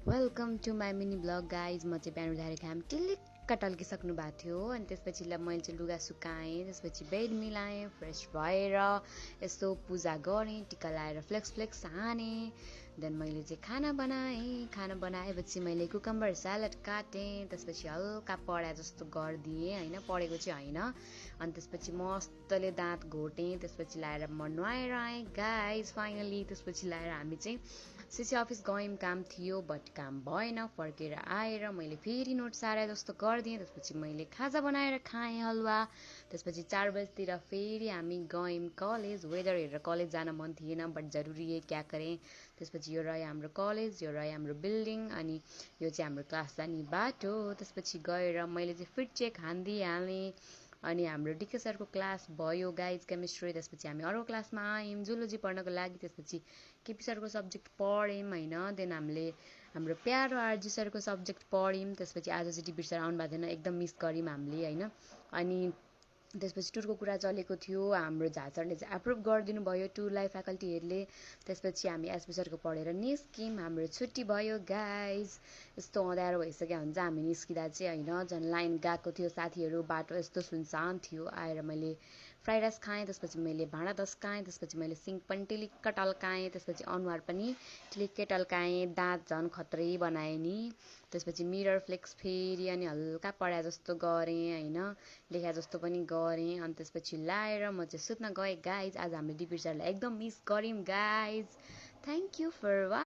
Welcome to my mini blog guys. म चाहिँ बिहान उठाएर घाम टिलिक्क टल्किसक्नु भएको थियो अनि त्यसपछि मैले चाहिँ लुगा सुकाएँ, त्यसपछि बेड मिलाएँ, फ्रेस भएर यसो पूजा गरेँ, टिका लगाएर फ्लेक्स फ्लेक्स हानेँ। देन मैले चाहिँ खाना बनाएपछि मैले कुकम्बर स्यालेड काटेँ, त्यसपछि हल्का पढाए जस्तो गरिदिएँ होइन, पढेको चाहिँ होइन। अनि त्यसपछि मस्तले दाँत घोटेँ, त्यसपछि लाएर म नुहाएर आएँ गाइज फाइनली। त्यसपछि लाएर हामी चाहिँ सिसी अफिस गयौँ, काम थियो बट काम भएन। फर्केर आएर मैले फेरि नोट सारे जस्तो गरिदिएँ, त्यसपछि मैले खाजा बनाएर खाएँ हलुवा। त्यसपछि 4 बजीतिर फेरि हामी गयौँ कलेज। वेदर हेरेर कलेज जान मन थिएन बट जरुरी है, क्या करेँ। त्यसपछि यो रह्यो हाम्रो कलेज, यो रह्यो हाम्रो बिल्डिङ, अनि यो चाहिँ हाम्रो क्लास जाने बाटो। त्यसपछि गएर मैले चाहिँ फिट चेक हालिदिइहालेँ अनि हाम्रो डिके सरको क्लास भयो गाइज केमिस्ट्री। त्यसपछि हामी अर्को क्लासमा आयौँ जुलोजी पढ्नको लागि। त्यसपछि केपी सरको सब्जेक्ट पढ्यौँ होइन। देन हाम्रो प्यारो आरजी सरको सब्जेक्ट पढ्यौँ। त्यसपछि आज चाहिँ डिपी सर आउनु भएको थिएन, एकदम मिस गऱ्यौँ हामीले होइन। अनि त्यसपछि टुरको कुरा चलेको थियो, हाम्रो झा सरले चाहिँ एप्रुभ गरिदिनु भयो टुरलाई फ्याकल्टीहरूले। त्यसपछि हामी एसपी सरको पढेर निस्क्यौँ, हाम्रो छुट्टी भयो गाइज। यस्तो अँध्यारो भइसक्यो हुन्छ हामी निस्किँदा चाहिँ होइन। झन् लाइन गएको थियो साथीहरू, बाटो यस्तो सुनसान थियो। आएर मैले फ्राइड राइस खाएँ, त्यसपछि मैले भाँडा धस्काएँ, त्यसपछि मैले सिङ्क पनि टिलिक्क टल्काएँ, त्यसपछि अनुहार पनि टिलिक्कै टल्काएँ, दाँत झन् खत्रै बनाएँ नि। त्यसपछि मिरर फ्लेक्स फेरि अनि हल्का पढाए जस्तो गरेँ होइन, लेखा जस्तो पनि गरेँ। अनि त्यसपछि लाएर म चाहिँ सुत्न गएँ गाइज। आज हामीले डिपी सरलाई एकदम मिस गऱ्यौँ गाइज। Thank you for